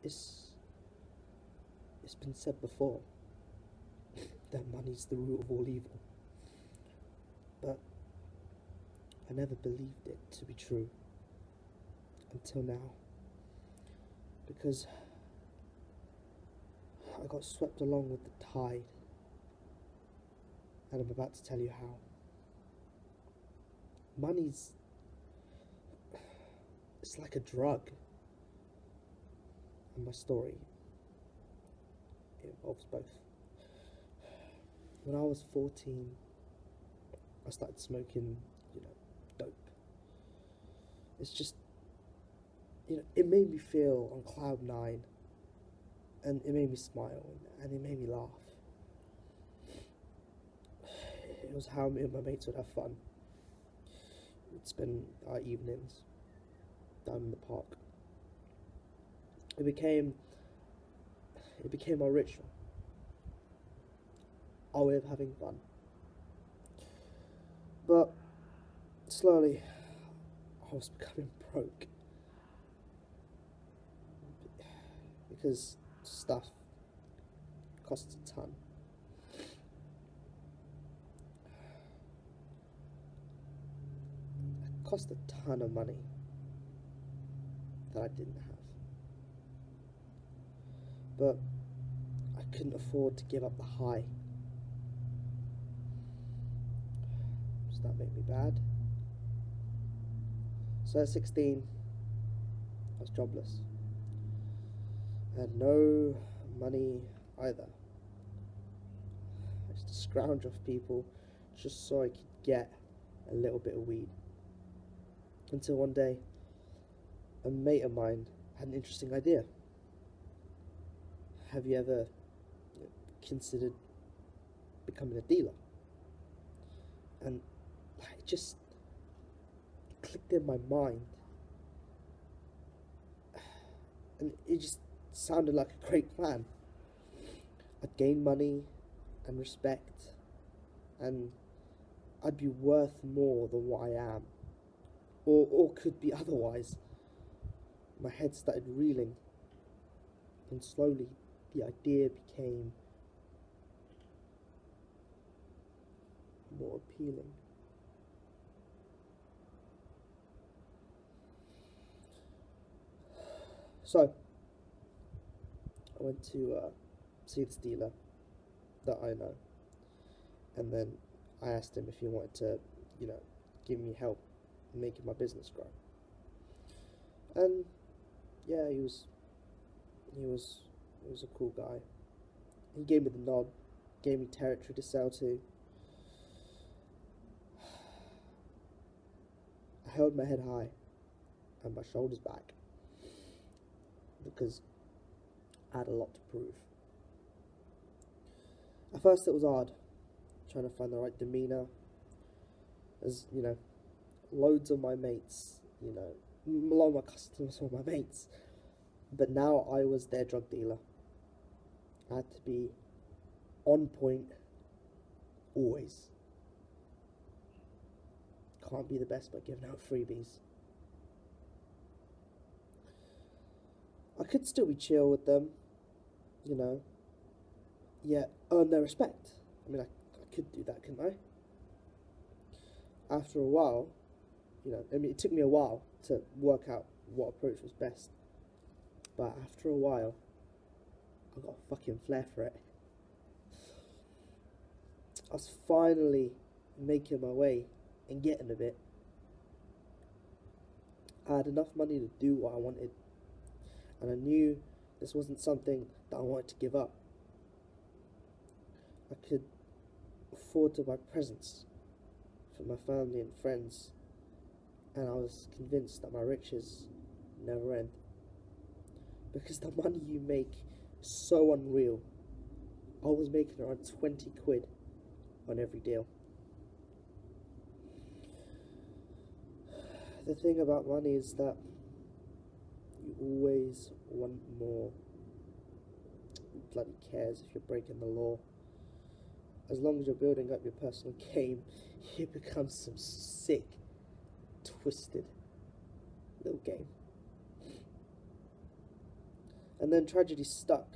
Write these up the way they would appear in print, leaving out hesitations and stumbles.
it's been said before that money's the root of all evil, but I never believed it to be true until now, because I got swept along with the tide, and I'm about to tell you how. It's like a drug, and my story, it involves both. When I was 14, I started smoking, dope. It's just, it made me feel on cloud nine, and it made me smile, and it made me laugh. It was how me and my mates would have fun. We'd spend our evenings down in the park. It became our ritual, our way of having fun. But slowly, I was becoming broke, because stuff costs a ton. It cost a ton of money that I didn't have. But I couldn't afford to give up the high. Does that make me bad? So at 16, I was jobless. I had no money either. I used to scrounge off people just so I could get a little bit of weed. Until one day, a mate of mine had an interesting idea. Have you ever considered becoming a dealer? And it just clicked in my mind, and it just sounded like a great plan. I'd gain money and respect, and I'd be worth more than what I am, or could be otherwise. My head started reeling, and slowly the idea became more appealing. So I went to see this dealer that I know, and then I asked him if he wanted to, give me help making my business grow. And yeah, he was a cool guy. He gave me the nod, gave me territory to sell to. I held my head high and my shoulders back, because I had a lot to prove. At first it was hard, trying to find the right demeanour, as, loads of my mates, a lot of my customers were my mates, but now I was their drug dealer. I had to be on point, always. Can't be the best by giving out freebies. I could still be chill with them, yet earn their respect. I mean, I could do that, couldn't I? After a while, it took me a while to work out what approach was best, but after a while, I got a fucking flair for it. I was finally making my way and getting a bit. I had enough money to do what I wanted, and I knew this wasn't something that I wanted to give up. I could afford to buy presents for my family and friends, and I was convinced that my riches never end, because the money you make is so unreal. I was making around 20 quid on every deal. The thing about money is that you always want more. Who bloody cares if you're breaking the law? As long as you're building up your personal game, you become some sick, twisted little game. And then tragedy stuck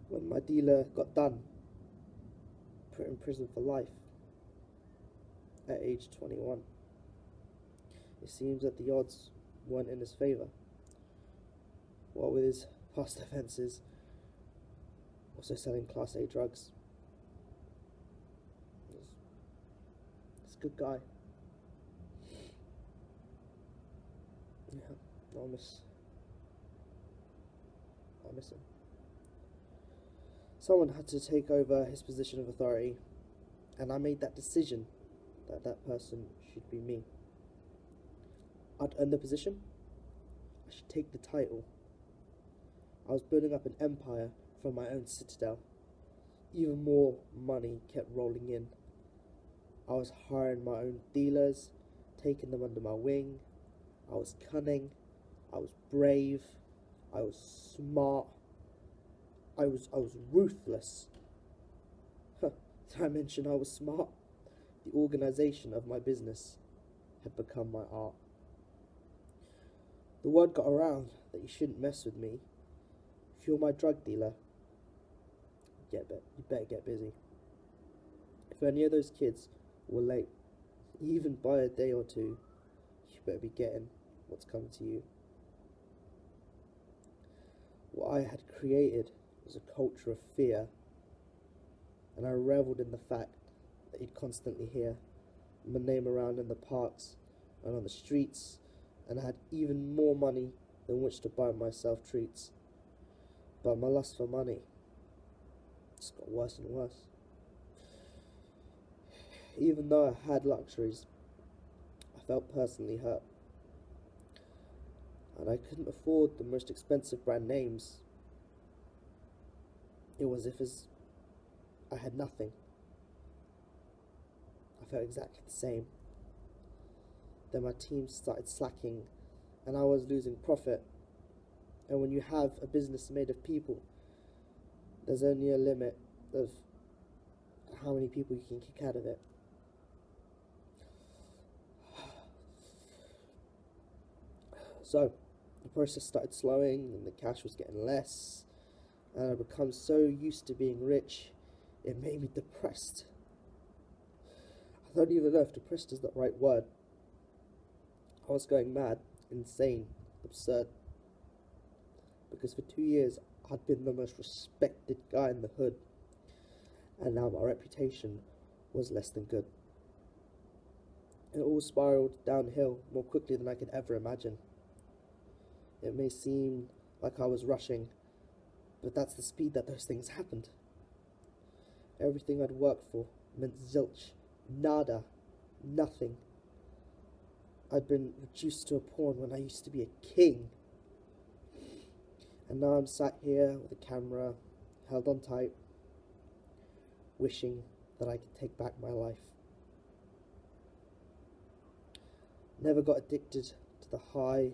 when my dealer got done, put in prison for life at age 21. It seems that the odds weren't in his favour. What with his past offences, also selling Class A drugs. He's a good guy. Yeah, I'll miss him. Someone had to take over his position of authority, and I made that decision that that person should be me. I'd earn the position, I should take the title. I was building up an empire from my own citadel. Even more money kept rolling in. I was hiring my own dealers, taking them under my wing. I was cunning, I was brave, I was smart, I was ruthless. Did I mention I was smart? The organisation of my business had become my art. The word got around that you shouldn't mess with me. If you're my drug dealer, you better get busy. If any of those kids were late, even by a day or two, you better be getting what's coming to you. What I had created was a culture of fear, and I revelled in the fact that you'd constantly hear my name around in the parks and on the streets, and I had even more money than which to buy myself treats. But my lust for money just got worse and worse. Even though I had luxuries, I felt personally hurt. And I couldn't afford the most expensive brand names. It was as if I had nothing. I felt exactly the same. Then my team started slacking and I was losing profit. And when you have a business made of people, there's only a limit of how many people you can kick out of it. So the process started slowing and the cash was getting less, and I'd become so used to being rich, it made me depressed. I don't even know if depressed is the right word. I was going mad, insane, absurd. Because for 2 years I'd been the most respected guy in the hood, and now my reputation was less than good. It all spiraled downhill more quickly than I could ever imagine. It may seem like I was rushing, but that's the speed that those things happened. Everything I'd worked for meant zilch, nada, nothing. I'd been reduced to a pawn when I used to be a king. And now I'm sat here with a camera, held on tight, wishing that I could take back my life. Never got addicted to the high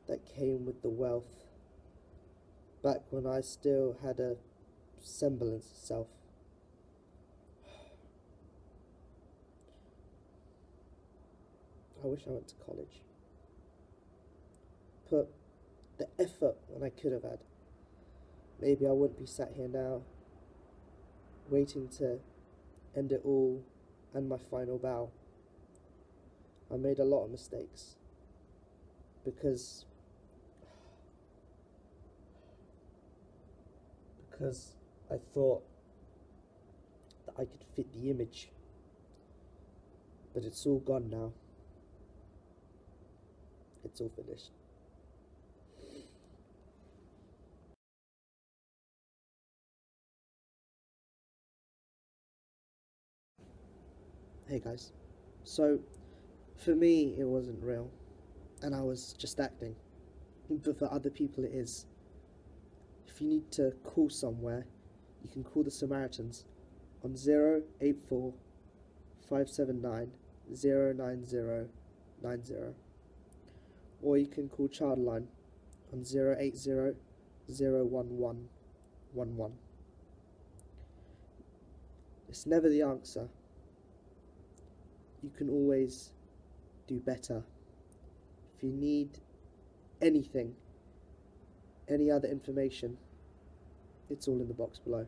that came with the wealth, back when I still had a semblance of self. I wish I went to college. Put the effort when I could have had. Maybe I wouldn't be sat here now, waiting to end it all and my final bow. I made a lot of mistakes because I thought that I could fit the image, but it's all gone now. It's all finished. Hey guys, so for me it wasn't real and I was just acting, but for other people it is. If you need to call somewhere, you can call the Samaritans on 084 579 09090, or you can call Childline on 080 011 11. It's never the answer. You can always do better. If you need anything, any other information, it's all in the box below.